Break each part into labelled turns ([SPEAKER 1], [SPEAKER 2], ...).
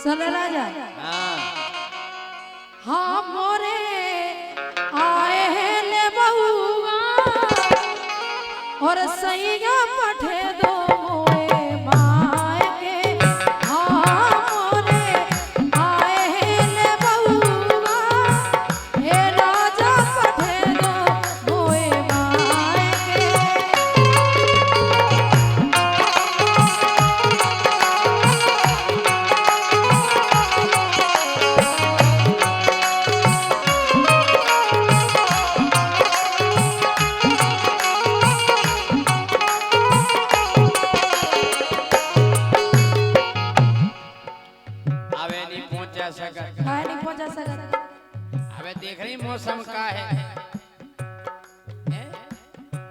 [SPEAKER 1] चले राजा
[SPEAKER 2] हाँ
[SPEAKER 1] हाँ मोरे आए हैं ले बहुआ और सैया पठे दो मोए माए के हाँ मोरे आए हैं ले बहुआ हे राजा पठे दो मोए माए के
[SPEAKER 2] अबे नहीं पहुंचा सका
[SPEAKER 1] काहे नहीं पहुंचा सकत
[SPEAKER 2] अबे देख रही मौसम का है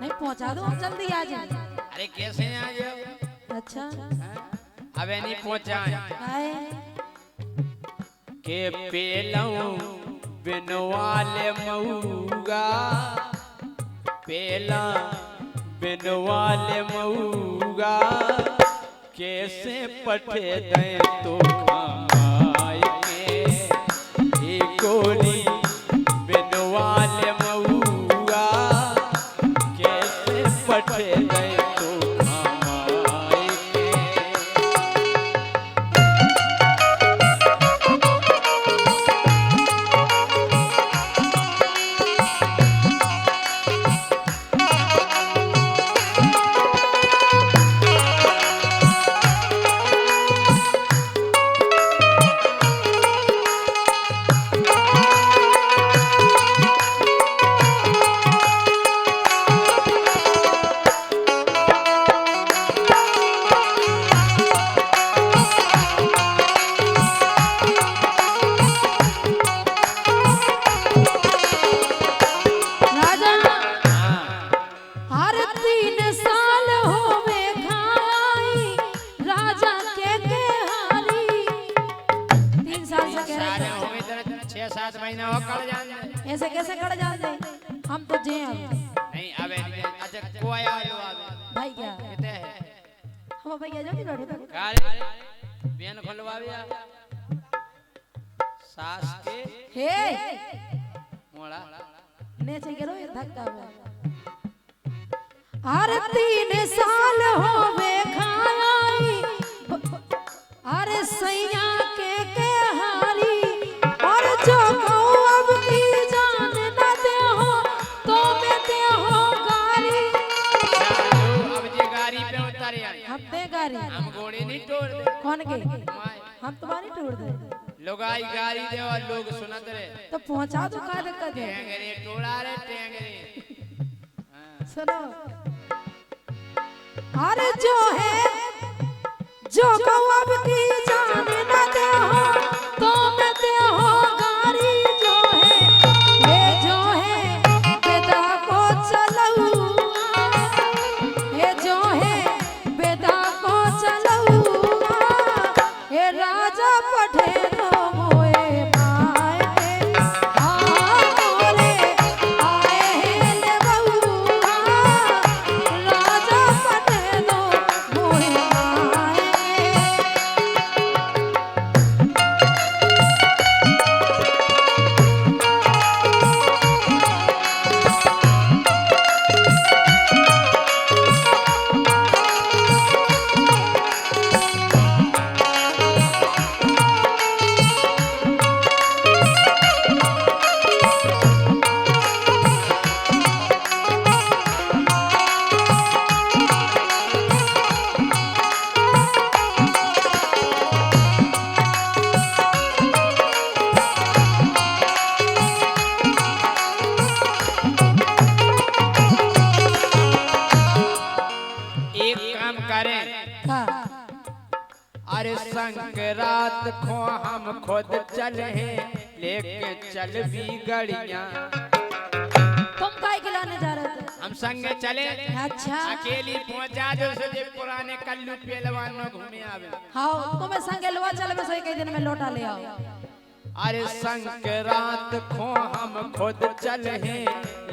[SPEAKER 1] नहीं पहुंचा दो हम जल्दी आ जाए
[SPEAKER 2] अरे कैसे आ जाओ
[SPEAKER 1] अच्छा
[SPEAKER 2] अबे नहीं पहुंचा
[SPEAKER 1] काहे
[SPEAKER 2] के पेलऊ बिनवाले मऊगा पेला बिनवाले मऊगा कैसे पठे दे तो खाए के ए गोरी बिनवाले मऊगा कैसे पठे दे तो खाए के
[SPEAKER 1] राजा हर 3 साल होवे खाई राजा के हारी 3 साल से कह
[SPEAKER 2] सारे
[SPEAKER 1] रहे
[SPEAKER 2] हो गए तेरे 6-7 महीना हो कल जान
[SPEAKER 1] थे ऐसे कैसे कट जाते हम तो जे अब
[SPEAKER 2] नहीं अबे अच्छा कोई आयो अबे
[SPEAKER 1] भाई क्या
[SPEAKER 2] किते है
[SPEAKER 1] हम भैया जल्दी बैठो तो
[SPEAKER 2] काले बेन खोलवाविया सास के
[SPEAKER 1] हे
[SPEAKER 2] मोड़ा
[SPEAKER 1] ने से गेलो ये धक्का में हर 3 साल होवे खाई अरे सैया के हारी और जो कहूँ अब की जान न दे हो तो मैं दे हो गारी
[SPEAKER 2] चलो अब जे गाड़ी पे उतर यार
[SPEAKER 1] हम दे गारी
[SPEAKER 2] हम घोड़े नहीं तोड़ दे
[SPEAKER 1] कौन के
[SPEAKER 2] माय
[SPEAKER 1] हम तुम्हारी टूट दे
[SPEAKER 2] लोगाई गाड़ी दे और लोग सुनत रहे
[SPEAKER 1] तो पहुंचा दो का दिक्कत है
[SPEAKER 2] टेंगरे टोड़ा रे टेंगरे
[SPEAKER 1] सुनो अरे जो है जो कहूँ अब की जान न दे हो तो मैं दे हो गारी जो है ये जो है बेदा को चलऊआ ये जो है बेदा को चलऊआ ये राजा पठे दो मोए माए के हाँ मोरे आए हैं ले बहुआ राजा पठे दो मोए माए के
[SPEAKER 2] एक काम करें
[SPEAKER 1] हाँ
[SPEAKER 2] अरे संक्रांत को हम खुद चले लेके चल भी गड़ियां
[SPEAKER 1] तुम काय खिलाने जा रहे थे
[SPEAKER 2] हम संगे चले
[SPEAKER 1] अच्छा
[SPEAKER 2] अकेली पहुंचा जो से पुराने कल्लू पहलवान में घूमे आवे
[SPEAKER 1] हाँ तुम्हें संगे लुआ चल में सही कई दिन में लौटा ले आओ
[SPEAKER 2] अरे संक्रांत को हम खुद चले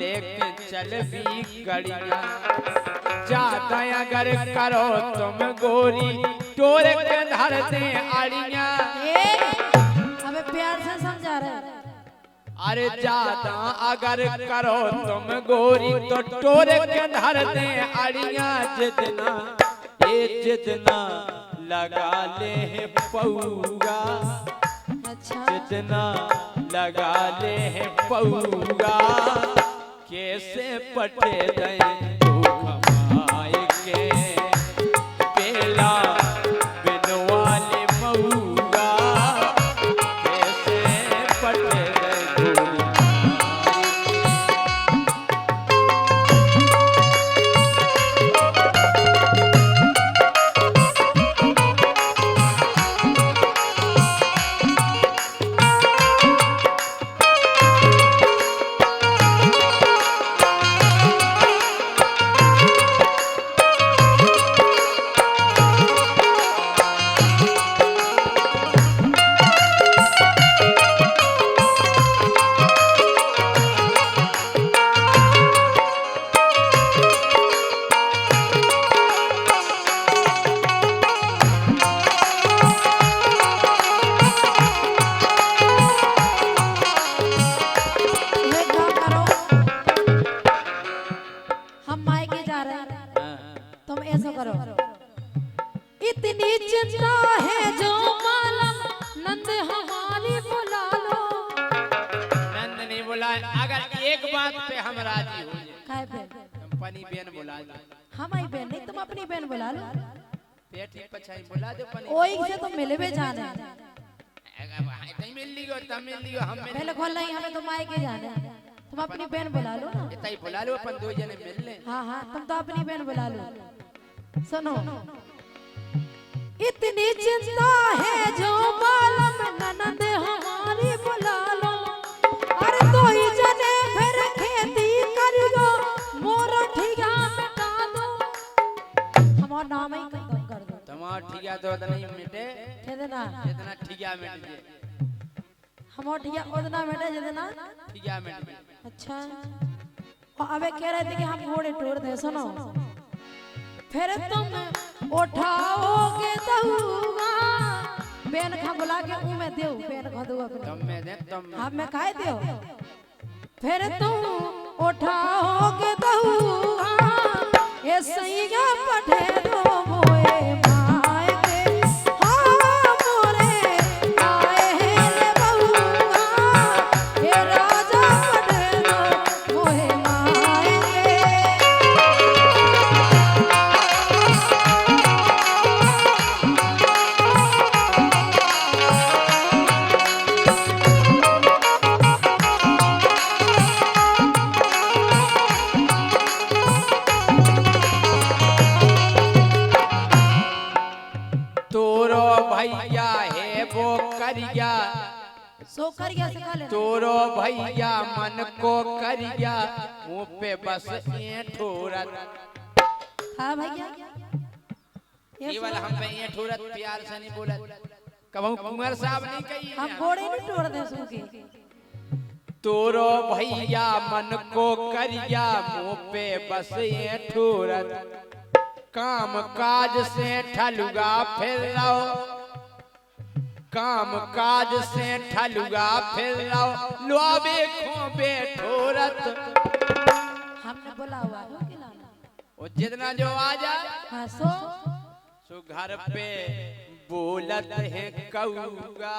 [SPEAKER 2] लेके चल भी गड़ियां ज्यादा अगर करो तुम गोरी टोर के धरते आड़ियां।
[SPEAKER 1] हमें प्यार से समझा रहे हैं।
[SPEAKER 2] अरे ज्यादा अगर करो तुम गोरी तो टोर के धरते आड़ियां। जितना लगा ले है पौगा,
[SPEAKER 1] अच्छा
[SPEAKER 2] जितना लगा ले है पौगा, कैसे पटे दे तू कमाए के बेला बिनवाले मऊगा, कैसे पटे दे तू।
[SPEAKER 1] इतनी चिंता है जो मालूम नंद हमारी बुला लो।
[SPEAKER 2] नंद नहीं बुला, अगर एक बात पे हम राजी हो जाए।
[SPEAKER 1] काय पे?
[SPEAKER 2] पनी बहन बुला दो।
[SPEAKER 1] हमारी बहन नहीं, तुम अपनी बहन बुला लो।
[SPEAKER 2] पेटी पछाई बुला दो पनी।
[SPEAKER 1] ओई से तो मिले भी जाने।
[SPEAKER 2] नहीं मिल लियो तब मिल लियो हम मिल।
[SPEAKER 1] पहले खोल नहीं, हमें तो मायके जाने। तुम अपनी बहन बुला लो ना।
[SPEAKER 2] इतना ही बुला लो, अपन दो जने मिल ले।
[SPEAKER 1] हाँ हाँ, तुम तो अपनी बहन बुला लो। सुनो, इतनी चिंता है जो मालूम ननद हमारी बुला लो। अरे दो ही जने फिर खेती करियो, मोर ठिया मिटा दो। हमारा नाम ही खत्म कर दो।
[SPEAKER 2] तुम्हारा ठिया तो नहीं मिटे,
[SPEAKER 1] जितना
[SPEAKER 2] जितना ठिया मिट जाए।
[SPEAKER 1] हमारा ठिया उतना मिटे जितना
[SPEAKER 2] ठिया मिट जाए।
[SPEAKER 1] अच्छा, और अबे कह रहे थे कि हम घोड़े टोर दे। सुनो, फिर तुम उठाओगे दहुआ, बेन खा बुला के ऊ में देऊ, बेन खा दो अपने
[SPEAKER 2] तुम में दे, तुम
[SPEAKER 1] हम में खाए देओ। फिर तुम उठाओगे दहुआ, ये सैया पठे दो मोए माय के। हाँ मोरे आए हैं रे बहुआ, ये राजा पठे दो मोए माय के।
[SPEAKER 2] तोरो भैया है वो करिया,
[SPEAKER 1] सो करिया से खा लेना।
[SPEAKER 2] तोरो भैया मन को करिया, मुँह पे बस ये ठोरत।
[SPEAKER 1] हाँ भैया,
[SPEAKER 2] केवल हम पे ये ठोरत, प्यार से नहीं बोलत। कहूँ कुंवर साहब नहीं कही
[SPEAKER 1] हम घोड़े नहीं तोड़ दे सूखे।
[SPEAKER 2] तोरो भैया मन को करिया, मुँह पे बस ये ठोरत। काम काज से ठलुगा फिर रहो, काम काज से ठलुगा फिर रहो, लुआबे खोबे ठोरत।
[SPEAKER 1] हमने बोला हुआ है खिलाना।
[SPEAKER 2] वो जितना जो आ जा
[SPEAKER 1] हाँ
[SPEAKER 2] सो घर पे बोलत है कौगा।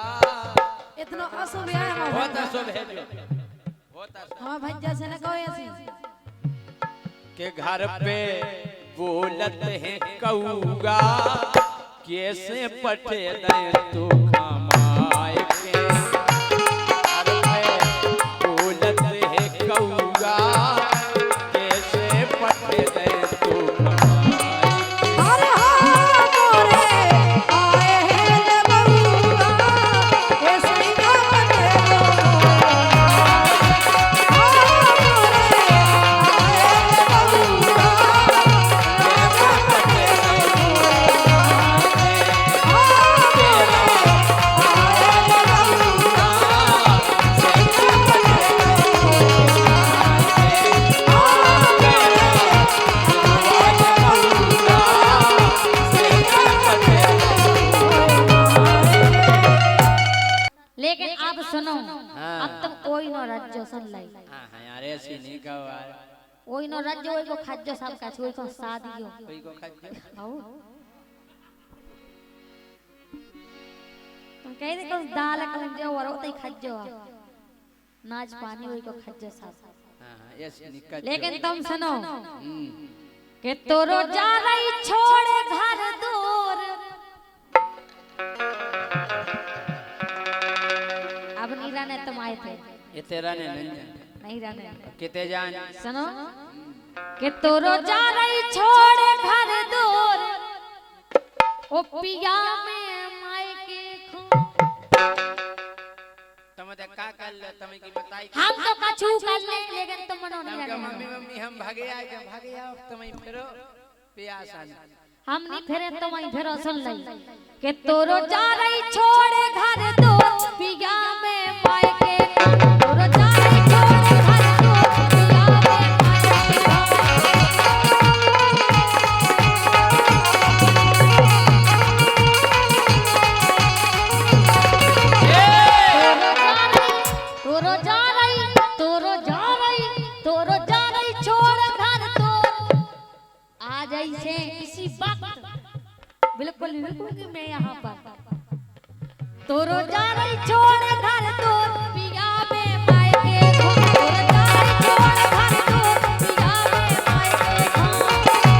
[SPEAKER 1] इतना अशुभ है हमारा।
[SPEAKER 2] बहुत अशुभ है जो, बहुत अशुभ।
[SPEAKER 1] हाँ भैया से न कहो ऐसी
[SPEAKER 2] के घर पे बोलत है कौगा, कैसे पटे दे तू कमाए के। घर पे बोलत है कौगा, कैसे पटे दे तू कमाए के।
[SPEAKER 1] अरे हाँ मोरे आए हैं रे बहुआ, ये सैया पठे दो मोए। हाँ मोरे आए रे बहुआ, राजा पठे दो मोए। हाँ मोरे
[SPEAKER 3] রাজ্য সল্লাই
[SPEAKER 2] हाँ हाँ यार ऐसी नहीं कहो यार
[SPEAKER 3] ওই ন রাজ্য ওই কো খাদ্য সব কাছে ওই কো সাদিও
[SPEAKER 2] कोई को खाते
[SPEAKER 3] আও तुम कह दे को दाल कल जो वरो तई खाद्य नाच पानी ওই কো খাদ্য সব
[SPEAKER 2] हाँ हाँ ऐसी नहीं करते
[SPEAKER 3] लेकिन तुम सुनो कि तोरो जा रही छोड़ घर दूर अब नीरा ने तुम आए थे
[SPEAKER 2] ये तेरा ने नहीं
[SPEAKER 3] नहीं रहने
[SPEAKER 2] किते जान
[SPEAKER 3] सुनो कि तोरो जा रही छोड़ घर दूर ओ पिया में माई के खो
[SPEAKER 2] तुम ते का कर ले तुम की बताई
[SPEAKER 3] हम तो कछु कर ले लेकिन तुम मनो नहीं
[SPEAKER 2] तुम
[SPEAKER 3] रहने
[SPEAKER 2] मम्मी मम्मी हम भागे आओ तुम फिरो प्यासा
[SPEAKER 3] हम नहीं फिरे तो वहीं फिरो सुन लई कि तोरो जा रही छोड़ घर दूर पिया में माई के तोरो जा रही छोड़ घर दूर पिया में माई के तोरो जा रही छोड़ घर दूर आ जाई से इसी वक्त बिल्कुल रुकूंगी मैं यहाँ पर तोरो जा रही छोड़ घर दूर पिया में माई के घूम तोरो जा रही छोड़ घर दूर पिया में माई के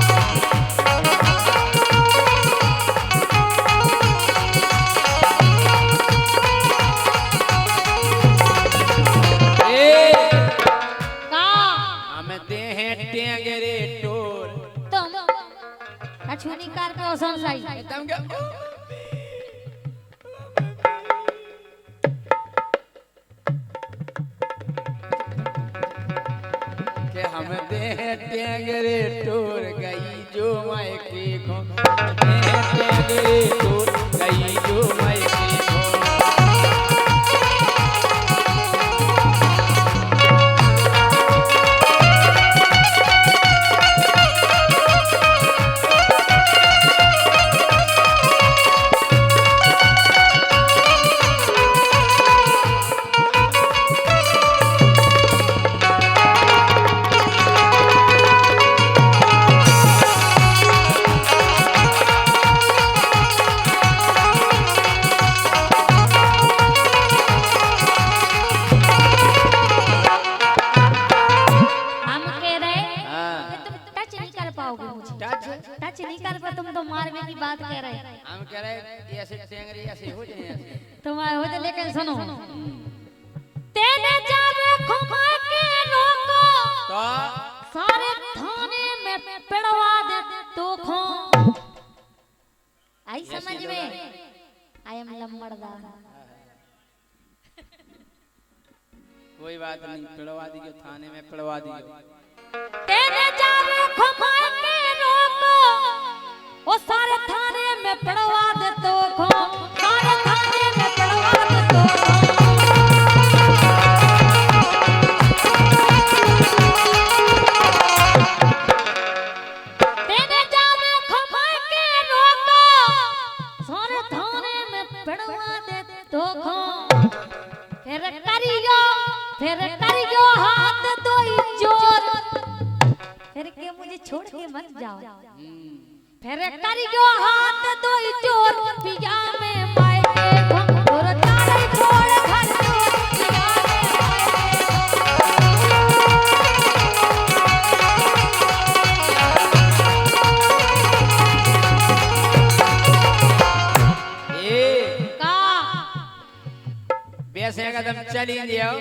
[SPEAKER 3] का
[SPEAKER 2] हम दे हैं टेंगरे टोर
[SPEAKER 3] तुम कछुनी कार को सुन लाई
[SPEAKER 2] तुम क्या के हम दे हैं टेंगरे टोर गई जो माई की खो दे हैं टेंगरे टोर गई जो माई की खो
[SPEAKER 3] टच नहीं कर पा तुम तो मारने की बात कह रहे
[SPEAKER 2] हम कह रहे ऐसे टेंगरे ऐसे हो जाए ऐसे
[SPEAKER 3] तुम्हारे हो जाए लेकिन सुनो तेने जावे खुमा के रोको
[SPEAKER 2] तो
[SPEAKER 3] सारे थाने में पिड़वा दे तो खो आई समझ में आई एम लंबड़दार
[SPEAKER 2] कोई बात नहीं पिड़वा दी थाने में पिड़वा दी
[SPEAKER 3] तेने जावे खुमा के रोको वो सारे थाने में पिड़वा दे तो खो सारे थाने में पिड़वा दे तो तेने जावे खुमा के रोको सारे थाने में पिड़वा दे तो खो फिर करियो हाथ दोई जोर फिर के मुझे छोड़ के मत जाओ फिर करियो हाथ दोई जोर पिया में माई के घुम तोर तारे छोड़ घर दूर पिया में
[SPEAKER 2] ए
[SPEAKER 3] का
[SPEAKER 2] वैसे कदम चली दियो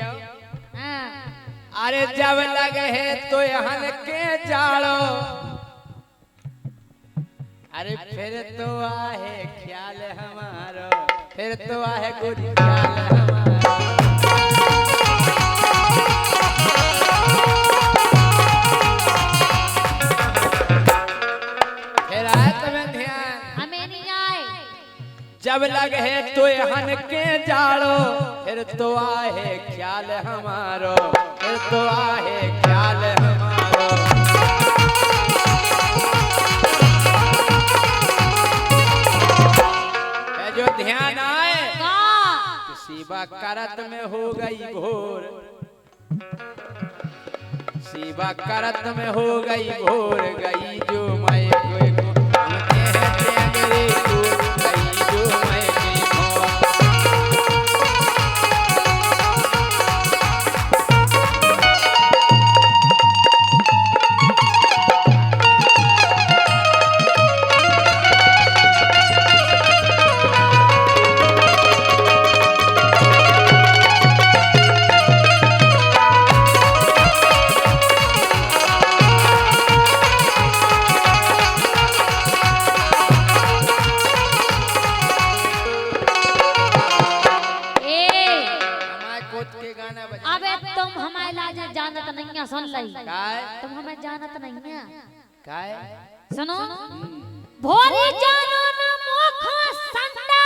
[SPEAKER 3] हां
[SPEAKER 2] अरे जब लगे है तो हन के जाड़ो अरे फिर तो आहे ख्याल हमारो फिर तो आहे कुछ ख्याल हमारो फिर आए तुम्हें ध्यान
[SPEAKER 3] हमें नहीं आए
[SPEAKER 2] जब लगे है तो हन के जाड़ो फिर तो आहे ख्याल हमारो फिर तो आहे ख्याल हमारो जो ध्यान आए
[SPEAKER 3] का
[SPEAKER 2] सेवा करत में हो गई भोर सेवा करत में हो गई भोर गई जो मैं को हम टेंगरे टूर गई जो मैं
[SPEAKER 3] जानत नहीं है सुन लई
[SPEAKER 2] काय
[SPEAKER 3] तुम हमें जानत नहीं है
[SPEAKER 2] काय
[SPEAKER 3] सुनो भोरी जानो न मोखा संडा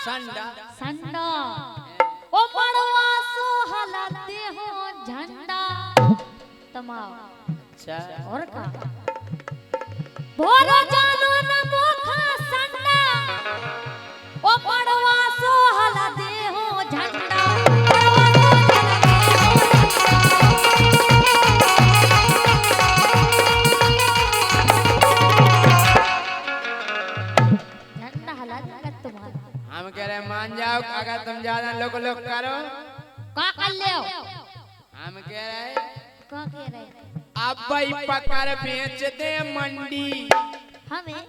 [SPEAKER 2] संडा
[SPEAKER 3] संडा ओ मड़वा सो हलाते हो झंडा तमाम
[SPEAKER 2] अच्छा
[SPEAKER 3] और का भोरो जानो न मोखा संडा ओ मड़वा सो हलाते हो झंडा
[SPEAKER 2] हम कह रहे मान जाओ अगर तुम ज्यादा लोग करो
[SPEAKER 3] का कर ले
[SPEAKER 2] हम कह रहे
[SPEAKER 3] का कह रहे
[SPEAKER 2] अब भाई पकड़ बेच दे मंडी
[SPEAKER 3] हमें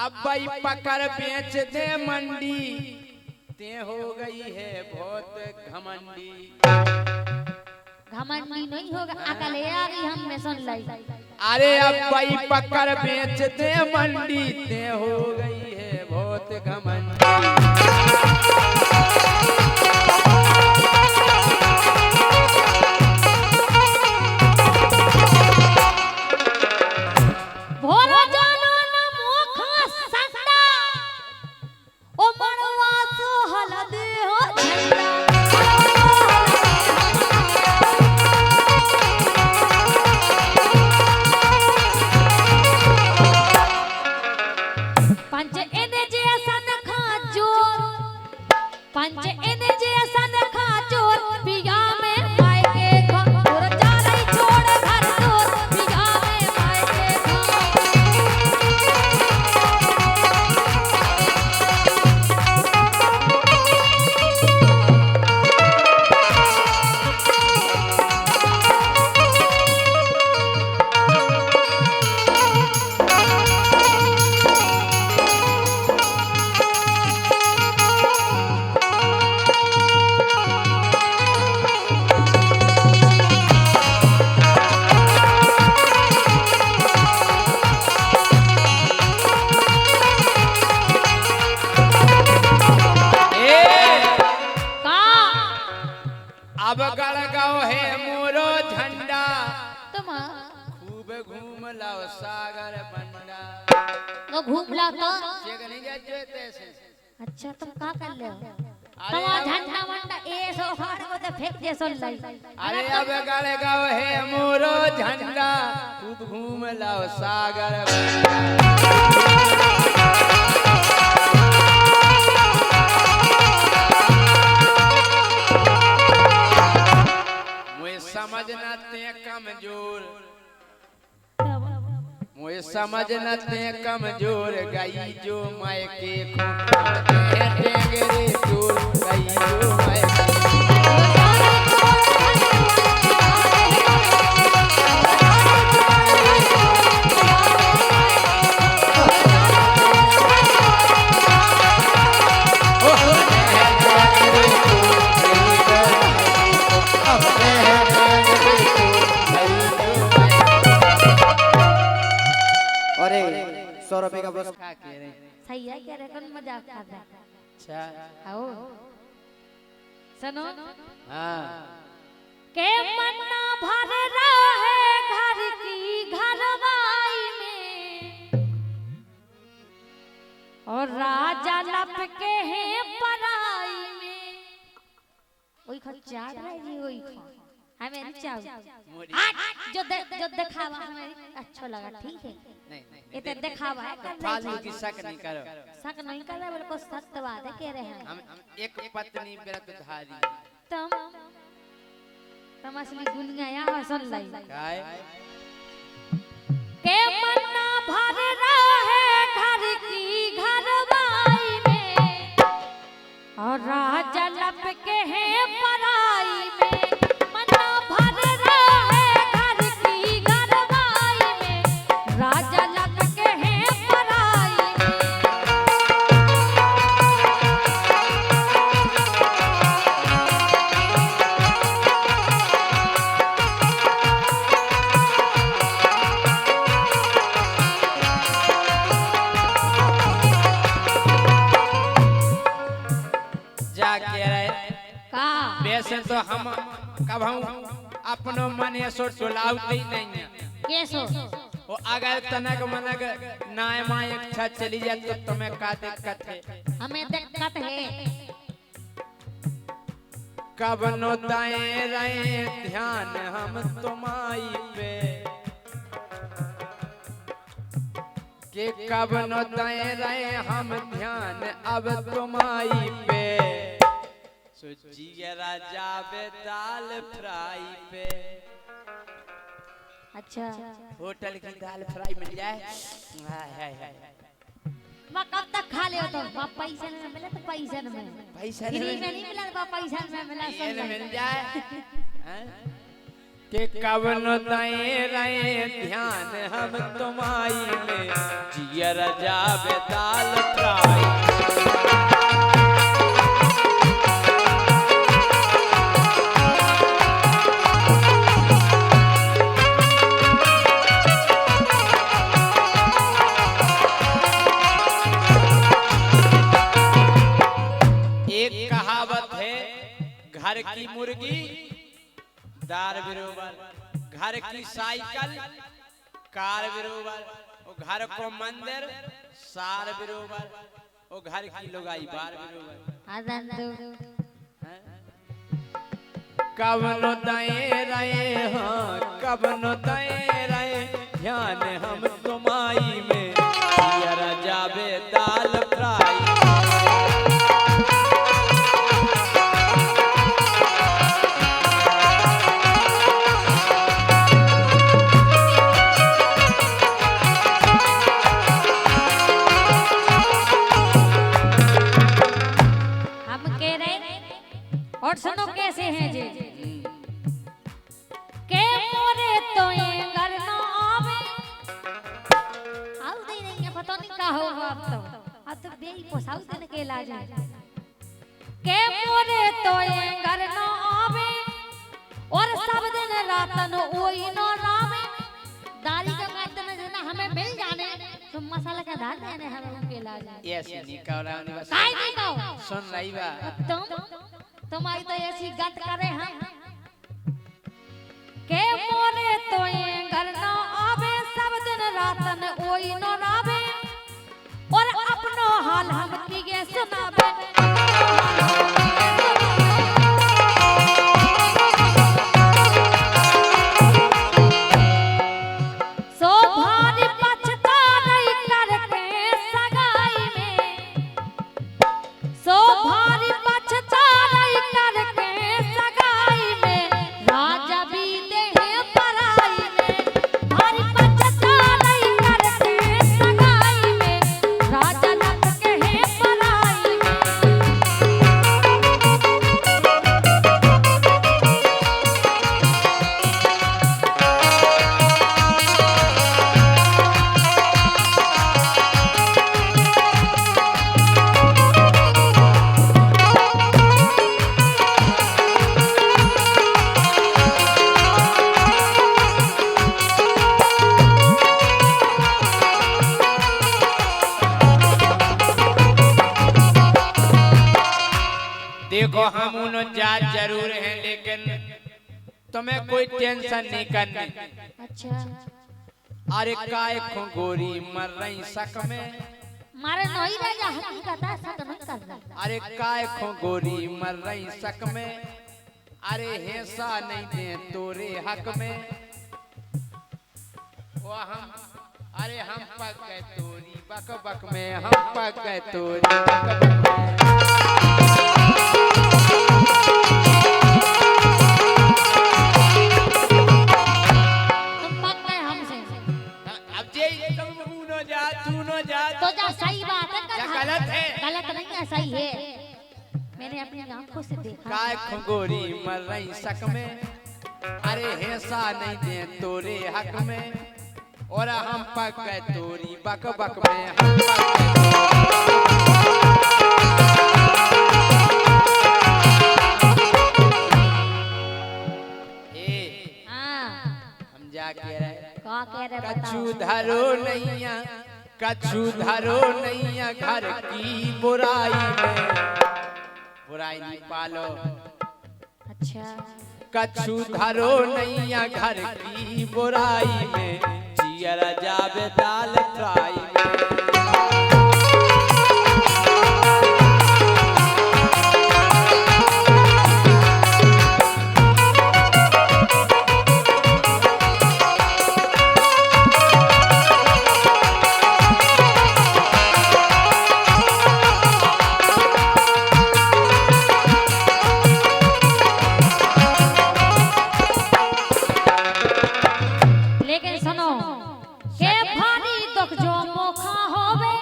[SPEAKER 2] अब भाई पकड़ बेच दे मंडी ते हो गई है बहुत घमंडी
[SPEAKER 3] घमंडी नहीं होगा अकल आ रही हम में सुन लाई
[SPEAKER 2] अरे अब भाई पकड़ बेच दे मंडी ते हो गई है बहुत घमंडी
[SPEAKER 3] भोला जानो न मोखा संडा ओ मड़वा सो हला दे हो झंडा पंच एने जैसा नखा जोर पंच एने जैसा नखा जोर पिया में मायके घर जा रही छोड़ घर दूर पिया में मायके
[SPEAKER 2] अब गड़गांव है मोरो झंडा
[SPEAKER 3] तुम
[SPEAKER 2] खूब घूम लाओ सागर बंडा
[SPEAKER 3] तो घूम ला तो
[SPEAKER 2] चेक नहीं जाते तैसे
[SPEAKER 3] अच्छा तुम का कर ले तुम झंडा वंडा ए सो हार को तो फेंक दे सुन लाई
[SPEAKER 2] अरे अब गड़गांव है मोरो झंडा खूब घूम लाओ सागर बंडा समझना ते कमजोर मुझे समझना ते कमजोर गई जो मायके टेंगरे टूर गई जो मायके
[SPEAKER 4] अरे 100 रुपए का बस
[SPEAKER 2] क्या कह रहे
[SPEAKER 3] सही है क्या रे कौन मजाक कर रहा है
[SPEAKER 2] अच्छा
[SPEAKER 3] आओ सुनो
[SPEAKER 2] हाँ
[SPEAKER 3] के मन्ना भर रहे घर की घरवाई में और राजा लपके हैं पराई में ओई खच्चा रही ओई हमें नहीं चाहो जो दिखावा हमें अच्छा लगा ठीक है
[SPEAKER 2] नहीं
[SPEAKER 3] ये तो दिखावा है करना
[SPEAKER 2] फालतू की शक नहीं करो
[SPEAKER 3] शक नहीं कर रहे बिल्कुल सत्य बात है कह रहे हैं
[SPEAKER 2] हम एक पत्नी व्रतधारी
[SPEAKER 3] तुम तमसली गुनिया यहाँ सुन लाई
[SPEAKER 2] काय
[SPEAKER 3] के मन्ना भर रहे घर की घरवाई में और राजा लब के हैं पराई में मन्ना भर रहे घर की घरवाई में राजा लब के हैं पराई में
[SPEAKER 2] जा के रहे
[SPEAKER 3] का
[SPEAKER 2] वैसे तो हम कब हम अपनो मन सो चुलावते ही नहीं है
[SPEAKER 3] कैसो
[SPEAKER 2] वो अगर तनक मनक नाय माय इच्छा चली जाए तो तुम्हें का दिक्कत है
[SPEAKER 3] हमें दिक्कत है
[SPEAKER 2] कब नो दाएं रहे ध्यान हम तुम्हारी पे कि कब नो दाएं रहे हम ध्यान अब तुम्हारी पे सोची राजा दाल फ्राई पे
[SPEAKER 3] अच्छा
[SPEAKER 2] होटल की दाल फ्राई मिल जाए हाय हाय हाय
[SPEAKER 3] मैं कब तक खा ले तो पैसा न मिले तो पैसा न मिले
[SPEAKER 2] पैसा
[SPEAKER 3] फ्री में नहीं मिला तो पैसा में मिला
[SPEAKER 2] ये
[SPEAKER 3] सब
[SPEAKER 2] मिल जाए हैं? कि कब नो दाएं रहे ध्यान हम तुम्हारी में जियर जावे दाल फ्राई एक कहावत है घर की मुर्गी दार बरोबर घर की साइकिल कार बरोबर और घर को मंदिर सार बरोबर और घर की लुगाई बार बरोबर
[SPEAKER 3] आदन दो
[SPEAKER 2] कब नो दाएं रहे हाँ कब नो दाएं रहे ध्यान हम तुम्हारी में जियर जावे दाल फ्राई
[SPEAKER 3] हम कह रहे और सुनो कैसे हैं जी के मोरे तो ये घर ना आवे आउ दे नहीं है पता नहीं का होगा अब तो बेई पोसाउ देने के इलाज है के मोरे तो ये घर ना आवे और सब दिन रातन ओई न रावे दारी का मैदान जना हमें मिल जाने तो मसाला का डाल देने हमें उनके इलाज है
[SPEAKER 2] ऐसे निकाला बस
[SPEAKER 3] काय नहीं कहो
[SPEAKER 2] सुन रही बा
[SPEAKER 3] तुम्हारी तो ऐसी गत करे हम के मोरे तो ये घर न आवे सब दिन रातन ओई न रावे और अपनो हाल हम की गे सुनावे सो भारी पछता नहीं करके सगाई में सो भारी पछता नहीं करके सगाई में राजा भी दे पराई में भारी पछता नहीं करके सगाई में राजा लग के है पराई में
[SPEAKER 2] देखो हम उन जात जरूर हैं लेकिन तुम्हें कोई टेंशन नहीं करनी
[SPEAKER 3] अच्छा
[SPEAKER 2] अरे काय खो गोरी मर रही शक में
[SPEAKER 3] मारे नई राजा हकीकत है सत नहीं कर रहा
[SPEAKER 2] अरे काय खो गोरी मर रही शक में अरे हिस्सा नहीं दे तोरे हक में वो हम अरे हम पक गए तोरी बक बक में हम पक गए तोरी बक बक में जा
[SPEAKER 3] तो जा सही बात है
[SPEAKER 2] या गलत है?
[SPEAKER 3] गलत नहीं है, सही है। मैंने अपनी आंखों से देखा।
[SPEAKER 2] काय खंगोरी मर रही शक में, अरे हिस्सा नहीं दे तोरे हक में, और हम पक गए तोरी बक बक में, हम पक गए।
[SPEAKER 3] हाँ
[SPEAKER 2] हम जा कह रहे
[SPEAKER 3] क्या कह रहे
[SPEAKER 2] कछु
[SPEAKER 3] बताओ।
[SPEAKER 2] धरो नैया, कछु धरो नैया घर की बुराई में, बुराई नहीं पालो।
[SPEAKER 3] अच्छा
[SPEAKER 2] कछु धरो नैया घर की बुराई में, जियर जावे दाल फ्राई में।
[SPEAKER 3] लेकिन सुनो के भारी दुख जो मोखा होवे,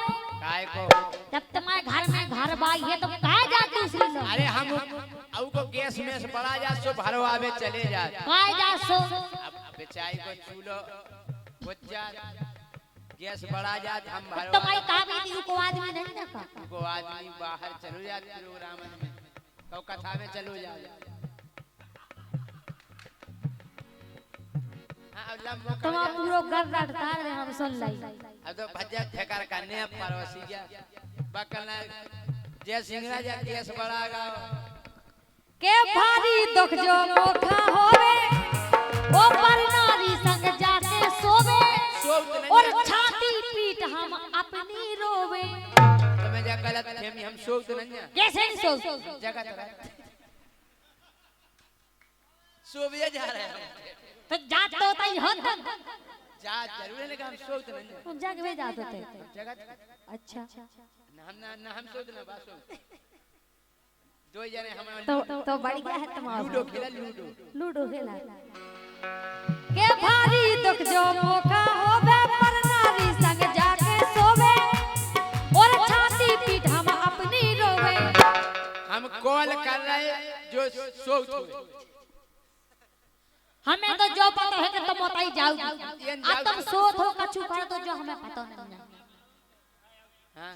[SPEAKER 2] काय को
[SPEAKER 3] जब तुम्हारे घर में घर बाई है तो काहे जा दूसरी लोग,
[SPEAKER 2] अरे हम औ को गैस में से बड़ा जा सो भरो आवे चले जा।
[SPEAKER 3] काहे जा सो।
[SPEAKER 2] अब बेचाई को चूलो बुझ जा, गैस बड़ा जा हम भरो
[SPEAKER 3] तुम्हारी काबी दी को आदमी नहीं देखा।
[SPEAKER 2] को आदमी बाहर चलो जा प्रोग्राम में, तो कथा में चलो जा। हाँ, अब लम्बो कर
[SPEAKER 3] तुम
[SPEAKER 2] जा।
[SPEAKER 3] पूरा घर रटकार दे हम सुन लाई।
[SPEAKER 2] अब तो भज्जा ठेकर करने अब परवसी जा बकलना जय सिंगरा जा गैस बड़ा गाओ।
[SPEAKER 3] के भारी दुख जो मोखा होवे, ओ पर नारी संग जाके सोवे, और छाती पीट हम अपनी रोवे।
[SPEAKER 2] तुम्हें जा गलत फहमी, हम सोच नहीं जा
[SPEAKER 3] कैसे नहीं सो।
[SPEAKER 2] जगत सोविया जा रहे हैं
[SPEAKER 3] तो जात तो तई हो
[SPEAKER 2] जा जरूर है, लेकिन हम सोच नहीं जा
[SPEAKER 3] तुम जग में जाते थे।
[SPEAKER 2] जगत
[SPEAKER 3] अच्छा
[SPEAKER 2] ना हम सोच ना बासो दो जने हम
[SPEAKER 3] तो बढ़ गया है तुम्हारा।
[SPEAKER 2] लूडो खेला लूडो
[SPEAKER 3] लूडो खेला। के भारी दुख जो मोखा होवे, पर नारी संग जाके सोवे, और छाती पीट हम अपनी रोवे।
[SPEAKER 2] हम कॉल कर रहे जो सोच हुए।
[SPEAKER 3] हमें तो जो पता है कि तुम बताई जाओ, अब तुम सोत हो कछु कर दो जो हमें पता नहीं है।
[SPEAKER 2] हाँ,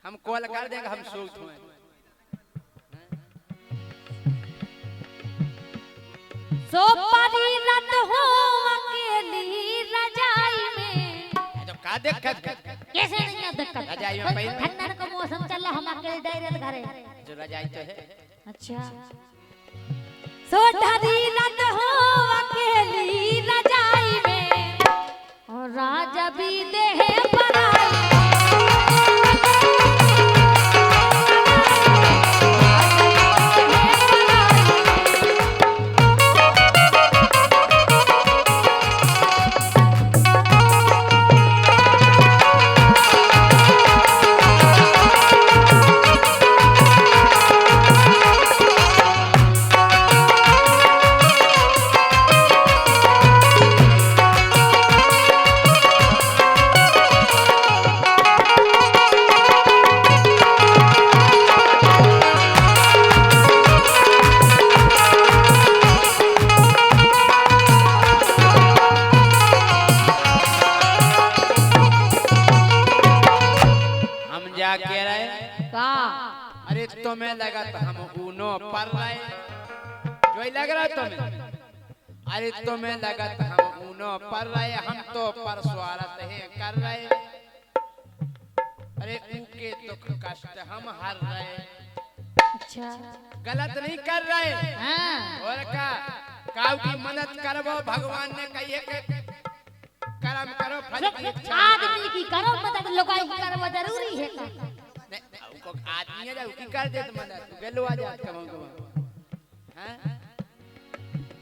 [SPEAKER 2] हम कॉल कर देंगे, हम सोच हुए।
[SPEAKER 3] सो परी रत हो अकेली रजाई में,
[SPEAKER 2] तो का दिक्कत
[SPEAKER 3] कैसे नहीं है दिक्कत।
[SPEAKER 2] रजाई में पहले
[SPEAKER 3] ठंडा का मौसम चल रहा, हम अकेले डायरेक्ट घरे।
[SPEAKER 2] जो रजाई तो है।
[SPEAKER 3] अच्छा सो ढरी रत हो अकेली रजाई में, और राजा भी देह पराई।
[SPEAKER 2] क्या कह रहे
[SPEAKER 3] का
[SPEAKER 2] अरे तुम्हें लगा तो हम ऊनो पर रहे जो ही लग रहा तुम्हें अरे तुम्हें लगा तो हम ऊनो पर रहे हम तो पर स्वार्थ है कर रहे अरे उनके दुख कष्ट हम हर रहे
[SPEAKER 3] अच्छा
[SPEAKER 2] गलत नहीं कर रहे
[SPEAKER 3] हाँ
[SPEAKER 2] और का काऊ की मदद करबो भगवान ने कहिए के कर्म करो फल की इच्छा
[SPEAKER 3] आदमी की करो मदद लोगों की करो जरूरी है का
[SPEAKER 2] नहीं को आदमी है की कर दे तो मदद गेलो आ जा कम हैं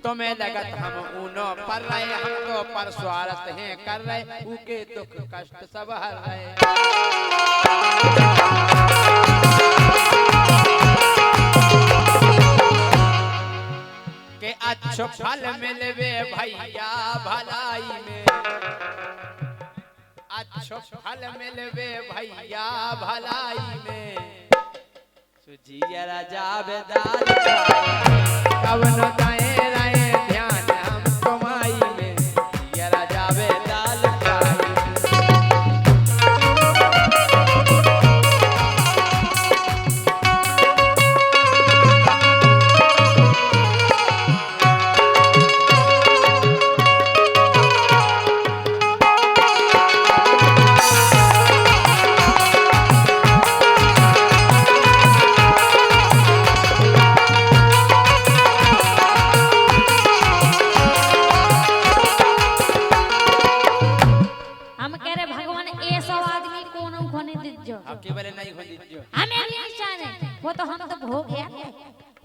[SPEAKER 2] तुम्हें लगत हम ऊनो पर रहे हम तो पर स्वार्थ हैं कर रहे उके दुख कष्ट सब हर रहे के अच्छो फल मिलवे भैया भलाई में अच्छो फल मिलवे भैया भलाई में सुजिया राजा बेदाल कवन दाए राए ध्यान हम कमाई में सुजिया राजा बेदाल
[SPEAKER 3] हम कह रहे भगवान ये सब आदमी कोनो घने दीजो
[SPEAKER 2] अब केवल नहीं हो दीजियो
[SPEAKER 3] हमें नहीं चाहे वो तो हम तो भोग है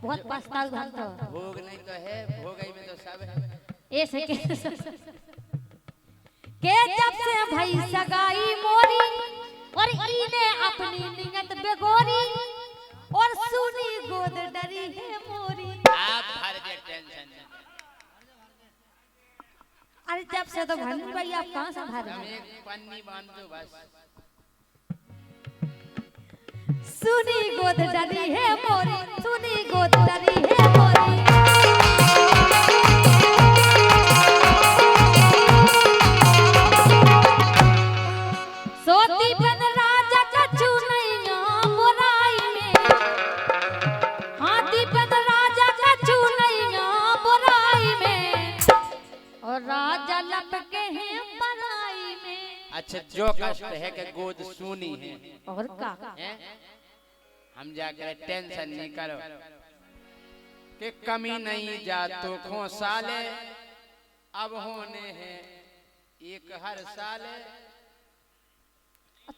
[SPEAKER 3] बहुत पछताऊ हम तो
[SPEAKER 2] भोग नहीं तो है भोगई में तो सब है
[SPEAKER 3] ऐसे के जब से भाई सगाई मोरी और इने अपनी नियत बेगोरी और सुनी गोद डरी है मोरी
[SPEAKER 2] आप भर दे टेंशन
[SPEAKER 3] अरे जब से तो भंडी भाई आप कहां से भर
[SPEAKER 2] हम एक पन्नी बांध दो बस
[SPEAKER 3] सुनी गोद डरी है मोरी सुनी गोद डरी है मोरी सोती बन राजा कछु नैया बुराई में हाथी बन राजा कछु नैया बुराई में और राजा लपके हैं बड़ाई में
[SPEAKER 2] अच्छा जो कष्ट है कि गोद सुनी है
[SPEAKER 3] और का
[SPEAKER 2] हैं? हम जाकर टेंशन नहीं करो कि कमी नहीं जातो खो साले अब होने हैं एक हर साले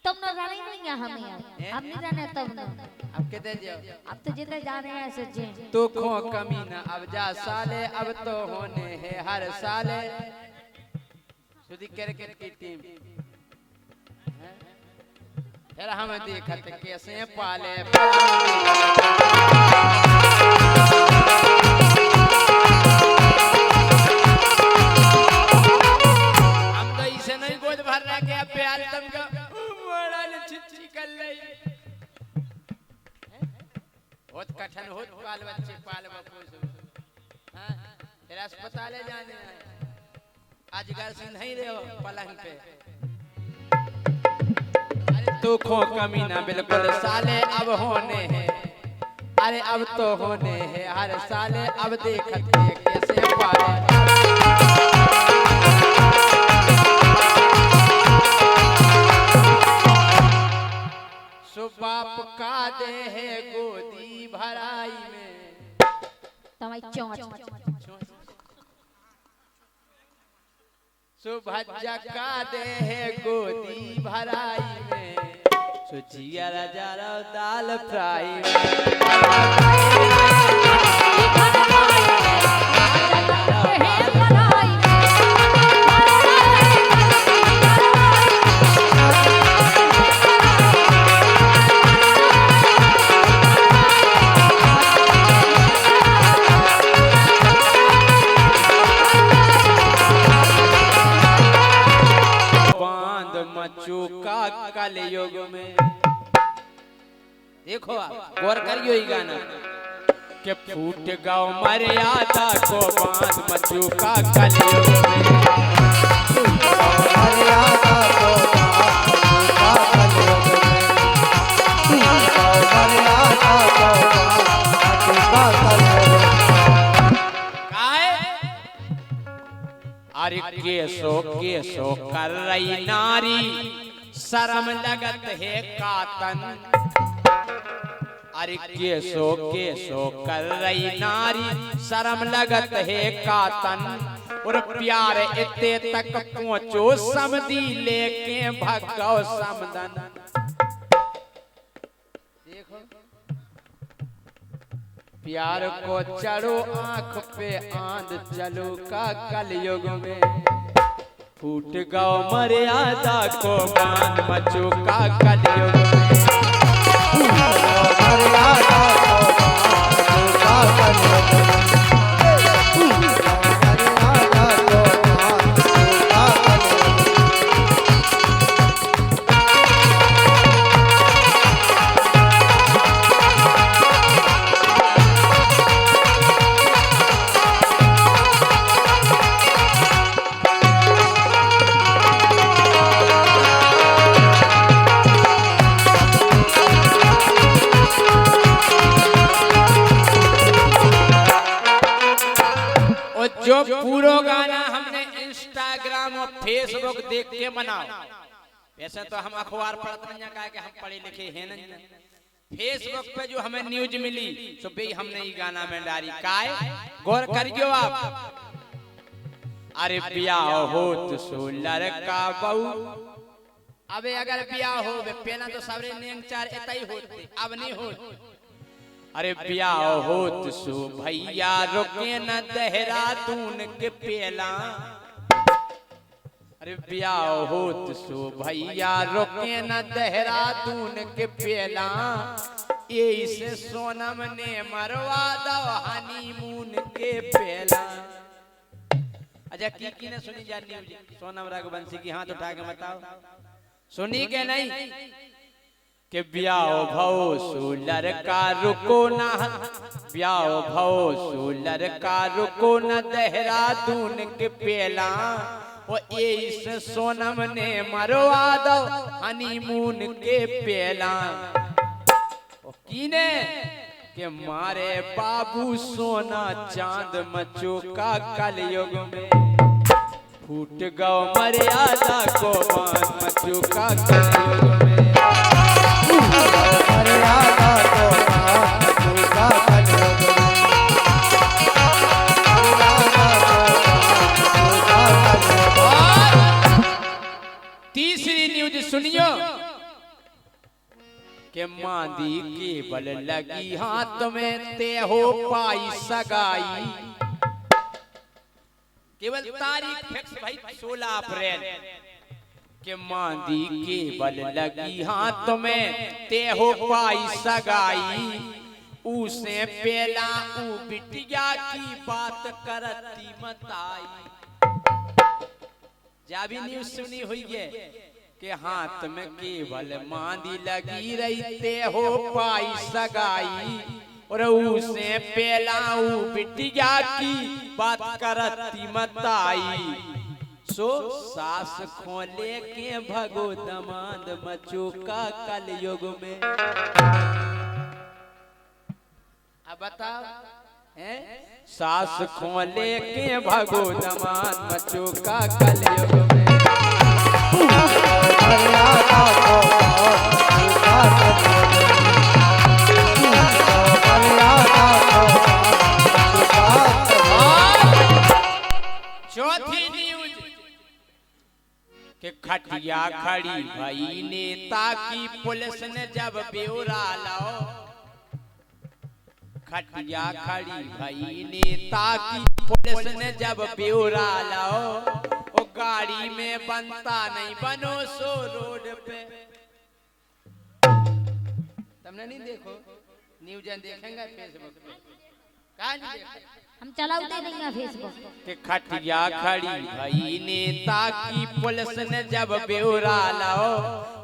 [SPEAKER 3] तुम न जाने नहीं है हमें यार अब नहीं जाने तुम न
[SPEAKER 2] अब कहते जाओ
[SPEAKER 3] अब तो जितने जा रहे हैं ऐसे जे
[SPEAKER 2] तो खो कमी ना अब जा साले अब तो होने हैं हर साले सुधी क्रिकेट की टीम हैं? फिर हम देखते कैसे पाले हम तो इसे नहीं गोद भर रहा के प्यार तुमको बड़ा चिच्ची कर ले बहुत कठिन होत पाल बच्चे पाल बपोस हां फिर अस्पताल जाने अजगर सिंह नहीं रहे पलंग पे अरे तो खो कमी ना बिल्कुल साले अब होने हैं अरे अब तो होने हैं हर साले अब देखते कैसे पाले बाप का दे है गोदी भराई में
[SPEAKER 3] तमाई चोंच
[SPEAKER 2] सुभज्जा का दे है गोदी भराई में सुजिया राजा दाल फ्राई मचूका कलयुग में देखो गौर करियो ये गाना के फूट गाँव मर्यादा को बांध मचूका कलयुग में अरे केसो कर रही नारी शर्म लगत है कातन अरे केसो कर रही नारी शर्म लगत है कातन और प्यार इतने तक पहुँचो समधी लेके भगो समदन देखो प्यार को चढ़ो आंख पे आंध चलो का कलयुग में फूट गौ मर्यादा को बांध मचो का कलयुग में मर्यादा देख के बनाओ। वैसे तो हम अखबार पढ़ते हैं का कि हम पढ़े लिखे हैं नहीं। फेसबुक पे जो हमें न्यूज मिली तो भाई हमने ये गाना में डाली काय गौर करियो आप। अरे ब्याह हो तो सो लड़का बहू। अबे अगर ब्याह हो पहला तो सबरे नेम चार इतना ही होते, अब नहीं हो। अरे ब्याह हो तो सो भैया रुके न देहरादून के पेला। अरे ब्याह हो तो सो भैया रुके न देहरादून के पेला। ये से सोनम ने मरवा दो हनीमून के पेला। अच्छा की ने सुनी जानी सोनम रघुवंशी की हाथ उठा के बताओ, सुनी के नहीं? कि ब्याह भव सो लड़का रुको ना, ब्याह भव सो लड़का रुको न देहरादून के पेला। वो इस सोनम ने मरवा दो हनीमून के पेला। कीने के मारे बाबू सोना चांद मचोका कलयुग में। फूट गौ मर्यादा को मान मचोका कलयुग में।
[SPEAKER 4] मर्यादा को मान मचोका कलयुग में।
[SPEAKER 2] तीसरी न्यूज सुनियो के मांदी केवल लगी हाथ में ते हो पाई सगाई। केवल तारीख फिक्स भाई 16 अप्रैल के मांदी केवल लगी हाथ में ते हो पाई सगाई। उसे पेला ऊ बिटिया की बात करती मताई। जा भी न्यूज सुनी हुई है के हाथ में केवल मांदी लगी रही ते हो पाई सगाई। और उसे पेला ऊ बिटिया की बात करती मताई। सो सास खोले के भगो दमाद मचोका कलयुग में। अब बताओ हैं? सास खोले के भगो दमाद मचोका कलयुग में। चौथी न्यूज के खटिया खड़ी भाई नेता की पुलिस ने जब ब्यौरा लाओ। खटिया खड़ी भाई नेता की पुलिस ने जब ब्यौरा लाओ। वो गाड़ी में बनता नहीं बनो सो रोड पे। तुमने नहीं देखो न्यूज देखेंगे फेसबुक पे कहा नहीं देखा?
[SPEAKER 3] हम चलाते नहीं हैं फेसबुक
[SPEAKER 2] के खटिया खड़ी भाई नेता की पुलिस ने जब ब्यौरा लाओ।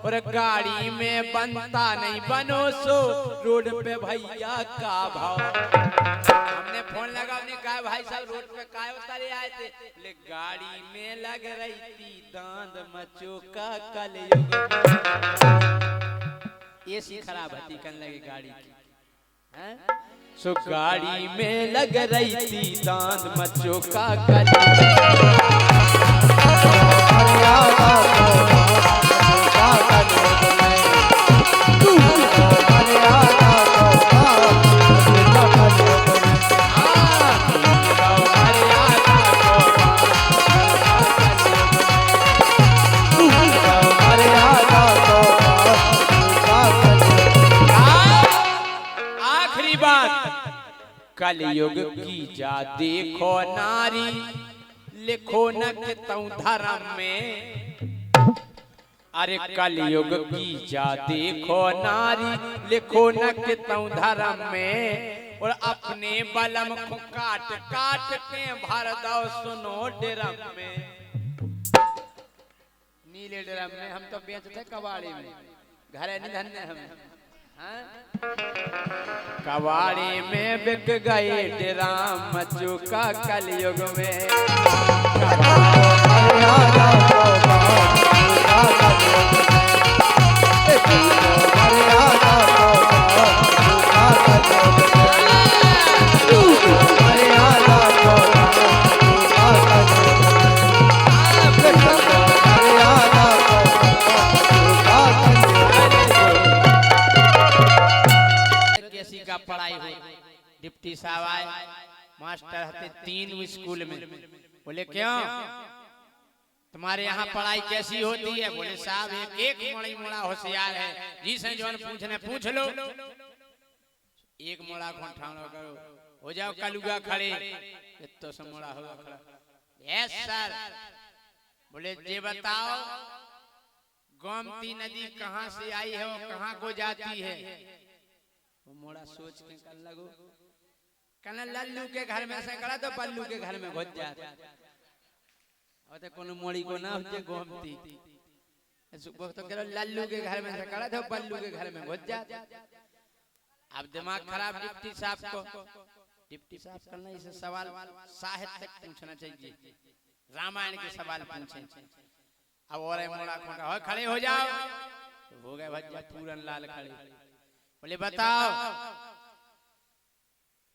[SPEAKER 2] और गाड़ी में बनता नहीं बनो सो रोड पे भैया का भाव। हमने फोन लगा उन्हें कहा भाई साहब रोड पे काय उतारे आए थे? ले गाड़ी में लग रही थी दांत मचोका कलयुग में। एसी खराब होती कन लगी गाड़ी की हैं? सो गाड़ी में लग रही थी दांत मचोका कलयुग कलयुग की जा देखो नारी लिखो न कितऊ धर्म में। अरे कलयुग की जा देखो नारी लिखो न कितऊ धर्म में। और अपने बलम को काट काट के भर दो सुनो ड्रम में। नीले ड्रम में हम तो बेचते कबाड़ी में, घरे नहीं धन्य हम। कबाड़ी में बिक गए ड्राम मचोका कलयुग में। डिप्टी साहब आए, मास्टर हते 3 स्कूल में। बोले क्यों तुम्हारे यहाँ पढ़ाई कैसी होती है? बोले साहब एक मोड़ी मोड़ा होशियार है, जिसे जौन पूछने पूछ लो। एक मोड़ा को ठानो करो, हो जाओ कलुगा खड़े, तो से मोड़ा होगा खड़ा। Yes sir. बोले ये बताओ गोमती नदी कहाँ से आई है और कहाँ को जाती है? वो मोड़ा सोच के कर लगो, कहना लल्लू के घर में से करा तो बल्लू के घर में घुस जाता। और तो कोनो मोड़ी को ना हो गोमती, तो करो लल्लू के घर में से करा तो बल्लू के घर में घुस जाता। अब दिमाग खराब डिप्टी साहब को। डिप्टी साहब करना इसे सवाल साहित्य पूछना चाहिए, रामायण के सवाल पूछे। अब और मोड़ा खोटा हो खड़े हो जाओ, तो हो गए भज्जा पूरन लाल खड़े। बोले बताओ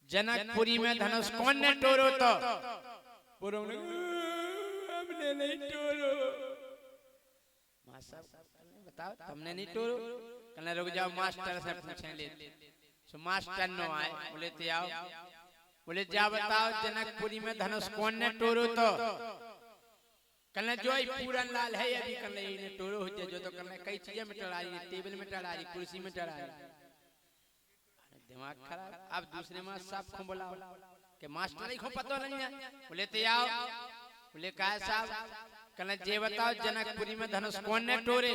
[SPEAKER 2] जनकपुरी में धनुष कौन ने तोड़ो? तो हमने नहीं तोड़ो। बताओ तुमने नहीं तोड़ो? कहने रुक जाओ मास्टर से पूछे ले। सो मास्टर नो आए, बोले ते आओ। बोले जा बताओ जनकपुरी में धनुष कौन ने तोड़ो? तो कहने जो पूरन लाल है अभी कहने इने तोड़ो हो जो तो कहने कई चीजें में टड़ा रही, टेबल में टड़ा रही, कुर्सी में टड़ा रही। दिमाग खराब। अब दूसरे मास्टर साहब को बुलाओ कि मास्टर नहीं को पता नहीं है। बोले ते आओ। बोले का साहब? कहने जे बताओ जनकपुरी में धनुष कौन ने तोड़े?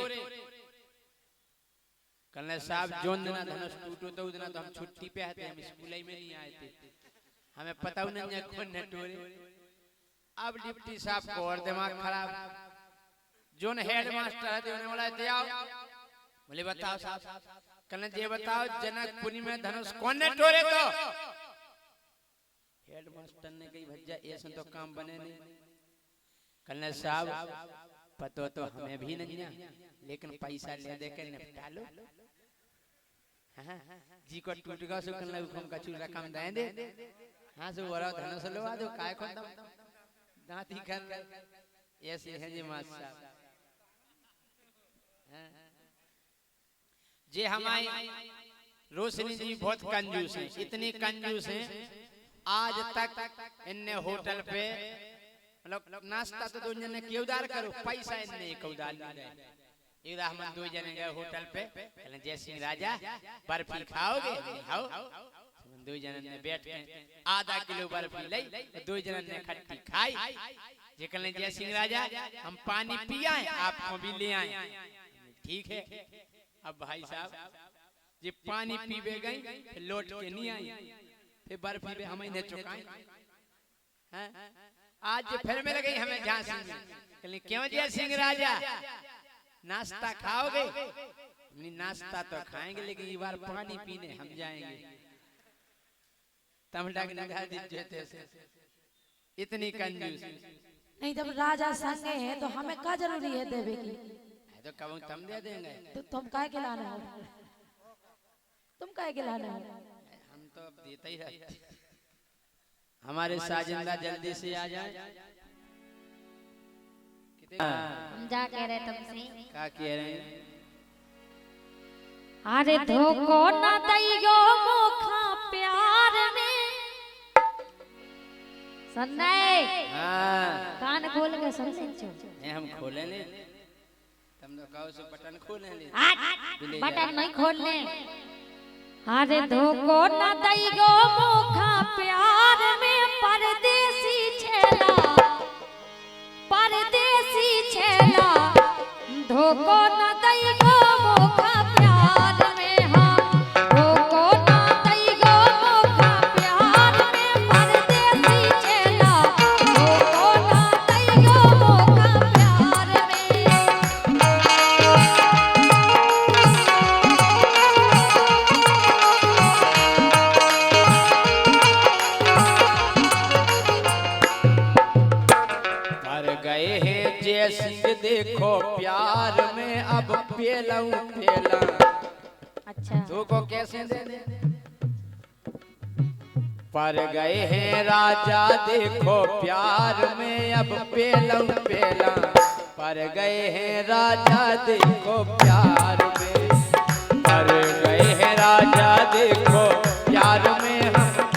[SPEAKER 2] कहने साहब जोन दिन धनुष टूटो तो उस दिन तो हम छुट्टी पे आते, हम स्कूल में नहीं आए थे, हमें पता नहीं है कौन ने तोड़े। अब डिप्टी साहब को और दिमाग खराब। जोन हेड मास्टर है उन्हें बोला ते आओ। बोले बताओ साहब। कहने जे बताओ जनकपुरी में धनुष कौन ने तोड़े? तो हेड मास्टर ने कही भज्जा ऐसे तो काम बने नहीं। कहने साहब पतो तो हमें भी नहीं है, लेकिन पैसा ले दे के निपटा लो। हाँ जी को टूट गया सो कहने हुकुम का चूरा काम दे दे। हाँ सो वरा धनुष लवा दो काय को दांत ही कर। ऐसे है जी मास्टर साहब। जे हमारे रोशनी जी बहुत कंजूस हैं, इतनी कंजूस हैं आज तक इनने होटल पे मतलब नाश्ता तो 2 जने के उधार करो, पैसा इनने एक उधार नहीं दे। एक हम 2 जने गए होटल पे, कहने जय सिंह राजा बर्फी खाओगे? खाओ। 2 जने ने बैठ के आधा किलो बर्फी ली, 2 जने ने खट्टी खाई। जे कहने जय सिंह राजा हम पानी पिया है, आपको भी ले आए। ठीक है। अब भाई साहब जे पानी पीवे गई फिर लौट के नहीं आई, फिर बर्फी पे हमें ने चुकाई। आज फिर मिल गई हमें झांसी में। कहले क्यों जय सिंह राजा नाश्ता खाओगे? नाश्ता तो खाएंगे लेकिन इस बार पानी पीने हम जाएंगे। तमड़ा के निगाह दीजिए से इतनी कंजूस।
[SPEAKER 1] नहीं जब राजा संगे है तो हमें क्या जरूरी है देवे की?
[SPEAKER 2] तो कब तुम दे देंगे।
[SPEAKER 1] तो तुम काहे के लाना हो? तुम काहे के लाना हो?
[SPEAKER 2] हम तो अब देते ही रहते। हमारे साजिंदा जल्दी से आ जाए।
[SPEAKER 3] हम जा कह रहे तुमसे।
[SPEAKER 2] क्या कह रहे हैं?
[SPEAKER 3] अरे धोखो न दैयो मोखा प्यार में। सन्नाई कान खोल के सुन लीजिए।
[SPEAKER 2] नहीं हम खोले नहीं, तुम तो कहो से बटन खोले ले।
[SPEAKER 3] बटन नहीं खोलने। अरे धोखो न दैयो मोखा प्यार में परदेसी छेला, परदेसी छेला। धोखो न दैयो मोखा प्यार में। हाँ धोखो न दैयो मोखा प्यार में परदेसी छेला। धोखो न दैयो मोखा प्यार में।
[SPEAKER 2] मर गए हैं जय सिंह देखो प्यार में, अब पेलऊं पेला।
[SPEAKER 3] अच्छा
[SPEAKER 2] तो को कैसे दे दे? पर गए हैं राजा देखो प्यार में, अब पेलऊं पेला। पर गए हैं राजा देखो प्यार में, पर गए हैं राजा देखो प्यार में, हम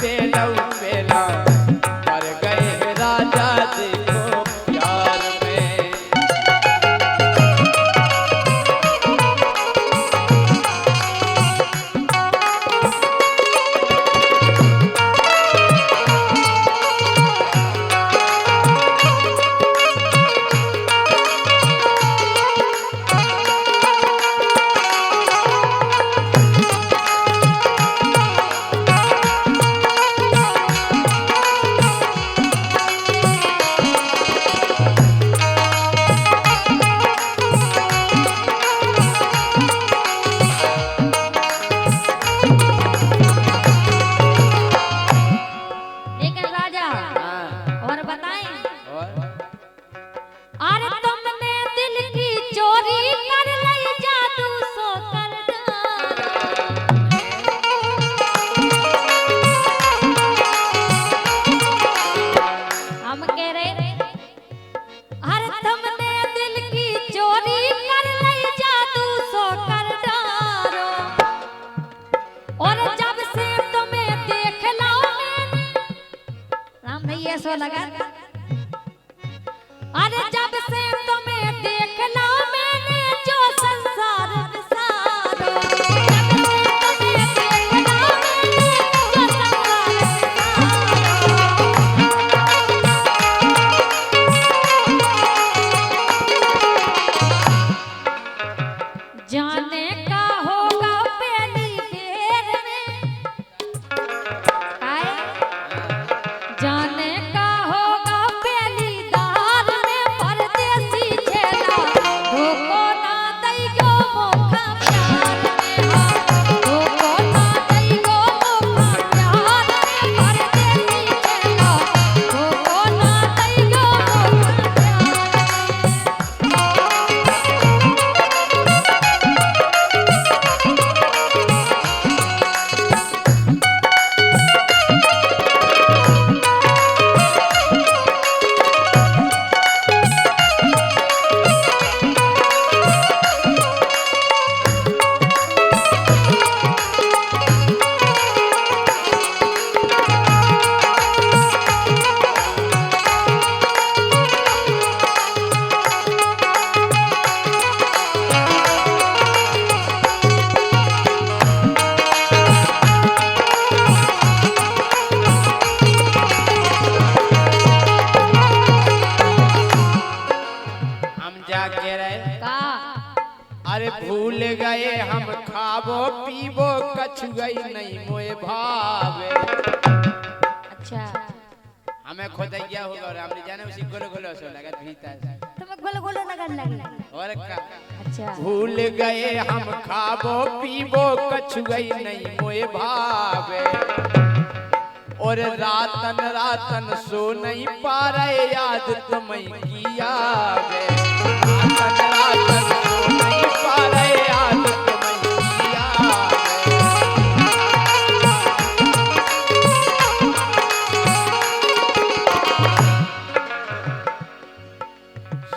[SPEAKER 3] कैसो लगा? अरे जब से तुम्हें देखना मैंने जो संसार बिसारो, जब से तुम्हें देखना मैंने जो संसार बिसारो। जाने का होगा पहली बेर में, आए जाने का होगा पहली दार में, परदेसी छेला धोखो ना दैगो मोखा प्यार में, हाँ धोखो ना दैगो मोखा प्यार में, परदेसी छेला धोखो ना दैगो मोखा प्यार में।
[SPEAKER 2] हम जाके रहे
[SPEAKER 3] का
[SPEAKER 2] अरे भूल गए हम खाबो पीबो कछु गई नहीं मोए भावे।
[SPEAKER 3] अच्छा
[SPEAKER 2] हमें खोदैया होगा और हमने जाने उसी गोलो गोलो सो लगा भीतर
[SPEAKER 3] तुम्हें गोल गोल लगन लगी।
[SPEAKER 2] और का
[SPEAKER 3] अच्छा
[SPEAKER 2] भूल गए हम खाबो पीबो कछु गई नहीं मोए भावे। और रातन रातन सो नहीं पा रहे याद तुम्हें किया वे। रातन रातन सो नहीं पा रहे याद तुम्हें किया वे।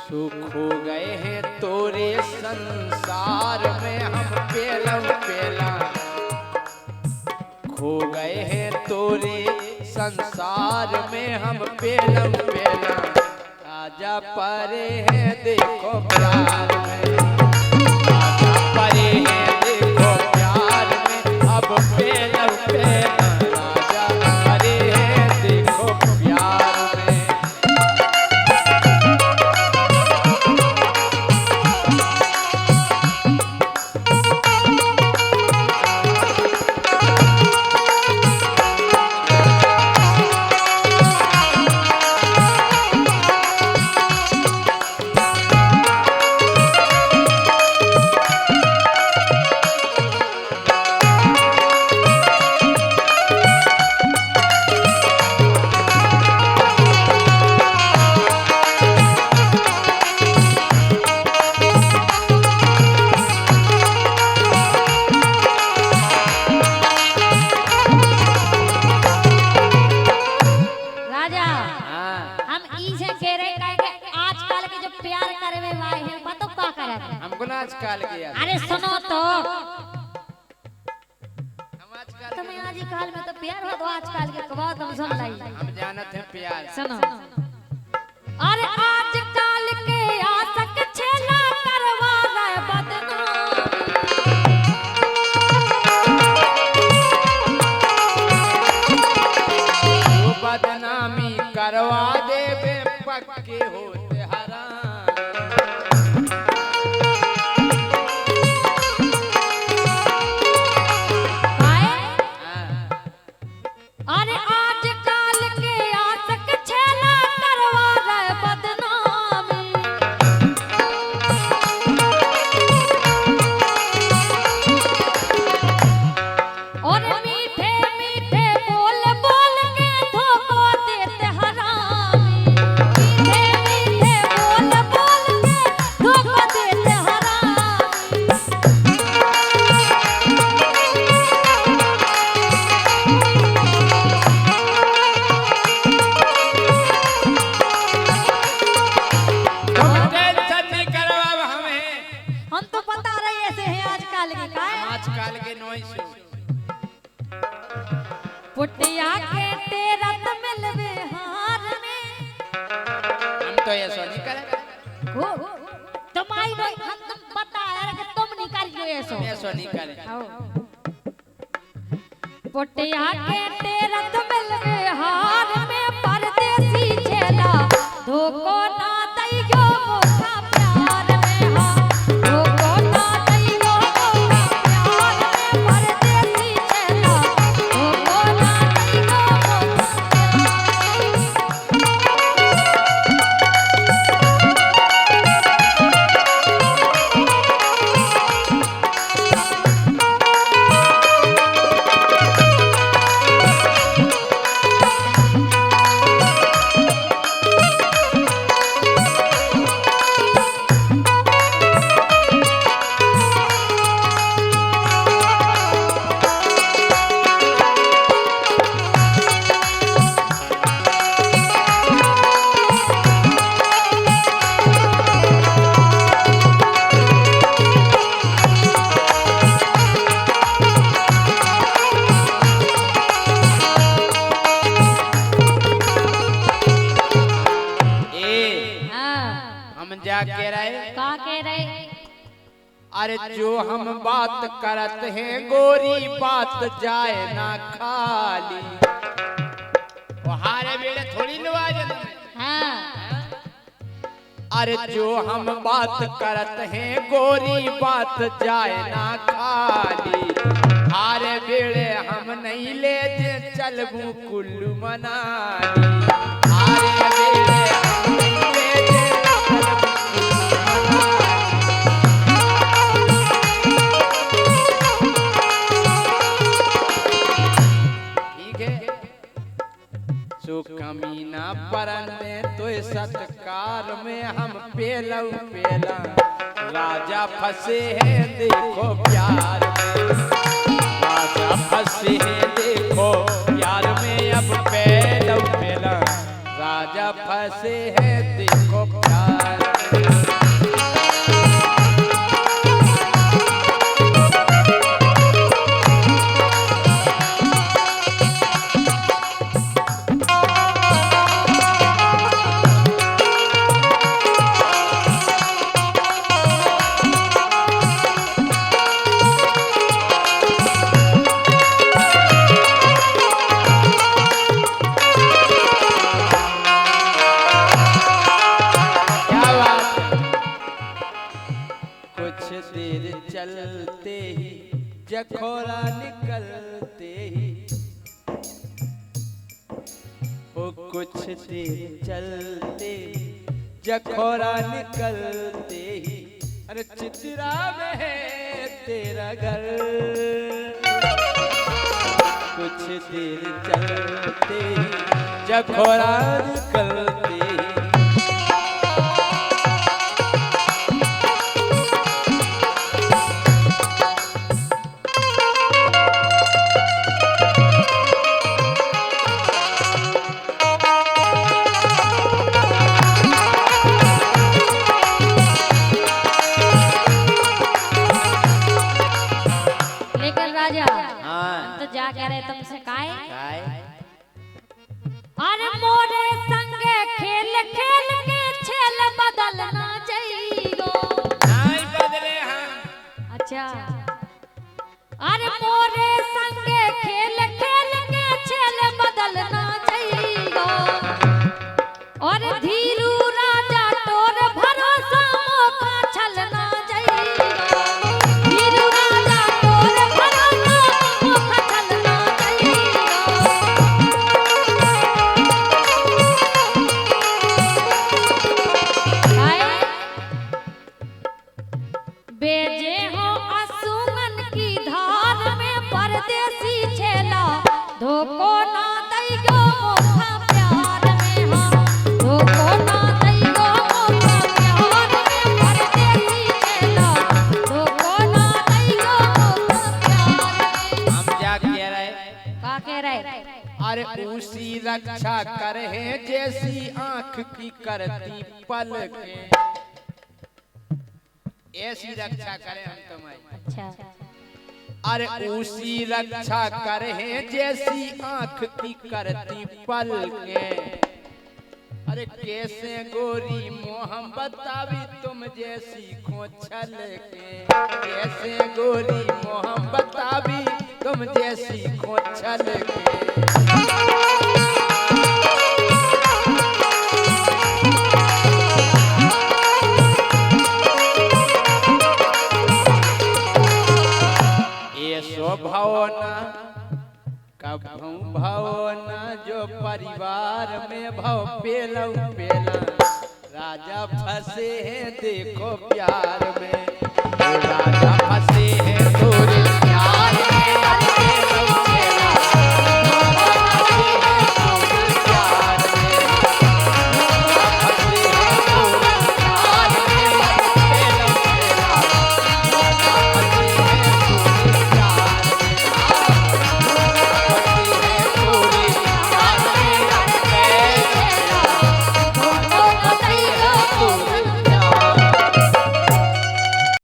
[SPEAKER 2] सुख हो गए हैं तोरे संसार में हम पेलम पेला, खो गए हैं तोरे संसार में हम पेलम पेला। आजा परे हैं देखो प्यार में, आजा परे हैं देखो प्यार में, अब पेलम पेला। आजा परे हैं देखो प्यार में।
[SPEAKER 3] राजा
[SPEAKER 2] हाँ
[SPEAKER 3] हम ई से कह रहे हैं कि आजकल के जो प्यार करवे वाले हैं पता का करे थे?
[SPEAKER 2] हमको ना आजकल किया
[SPEAKER 3] अरे सुनो तो
[SPEAKER 2] हम आजकल
[SPEAKER 3] तुम्हें आजकल में तो प्यार हो तो आजकल के कबाब तुम सुन लाई।
[SPEAKER 2] हम जानत हैं प्यार।
[SPEAKER 3] सुनो अरे आजकल के आसक छेला करवा रहे
[SPEAKER 2] वो बदनामी करवा देवे पक्के होते हराम।
[SPEAKER 3] अरे आजकल के आसक छेला करवा रहे बदनामी। और मीठे मीठे बोल बोल के धोखो देते हरामी। मीठे मीठे बोल बोल के धोखो देते हरामी।
[SPEAKER 2] तुम टेंशन नहीं करवा हमें,
[SPEAKER 3] हम तो बता रहे ऐसे हैं आजकल के का
[SPEAKER 2] हम आजकल के नॉइस
[SPEAKER 3] पुटिया के तेरत मिलवे हार में।
[SPEAKER 2] ऐसा नहीं करे,
[SPEAKER 3] तुम आई नो हम तुम बता यार कि तुम नहीं करियो ऐसो
[SPEAKER 2] हम ऐसा नहीं करे।
[SPEAKER 3] पोटिया के तेरत मिलवे हार में परदेसी चेला धोखो ना दैयो मोखा प्यार में हां धोखो ना दैयो मोखा प्यार में परदेसी चेला धोखो ना दैयो
[SPEAKER 2] क्या कह रहे?
[SPEAKER 3] का कह रहे?
[SPEAKER 2] अरे जो हम बात करत हैं गोरी बात जाए ना खाली, वो हारे बेड़े थोड़ी लुआज।
[SPEAKER 3] हाँ।
[SPEAKER 2] अरे जो हम बात करत हैं गोरी बात जाए ना खाली, हारे बेड़े हम नहीं ले जे चलबू कुल्लू मनाली, हारे बेड़े हम नहीं ले जे कमीना परने तो सत्कार में हम पेलऊ पेला, राजा फंसे हैं देखो प्यार में, राजा फंसे हैं देखो प्यार में, अब पेलऊ पेला, राजा फंसे हैं देखो प्यार में। चलते ही जखोरा निकलते ही, ओ कुछ देर चलते ही जखोरा निकलते ही, अरे चित्रा में है तेरा घर, कुछ देर चलते ही जखोरा निकलते ही।
[SPEAKER 3] जा कह रहे तुमसे काहे? अरे मोरे संगे खेल खेल के छेल बदलना चाहिए,
[SPEAKER 2] नहीं बदले हम।
[SPEAKER 3] अच्छा। अरे मोरे संगे खेल खेल के छेल बदलना चाहिए, और धीरू राजा तोर भरोसा मोखा छलना चाहिए, धीरू राजा तोर भरोसा मोखा छलना चाहिए। बेजे हो असुमन की धार में परदेसी छेला धोखो ना दैयो मोखा प्यार में, हाँ धोखो ना दैयो मोखा प्यार में, परदेसी छेला धोखो ना दैयो मोखा प्यार में।
[SPEAKER 2] हम क्या कह रहे?
[SPEAKER 3] का कह रहे?
[SPEAKER 2] अरे उसी रक्षा करे जैसी आंख की करती पलकें, ऐसी रक्षा करें हम तुम्हारी।
[SPEAKER 3] अच्छा।
[SPEAKER 2] अरे उसी रक्षा करे जैसी आंख की करती पलकें, अरे कैसे गोरी मोहम बतावी तुम जैसी खोचल के, कैसे गोरी मोहम बतावी तुम जैसी खोचल के। ये सो भावना कभू भावना जो परिवार में भव पेलऊ पेला, राजा फंसे हैं देखो प्यार में, राजा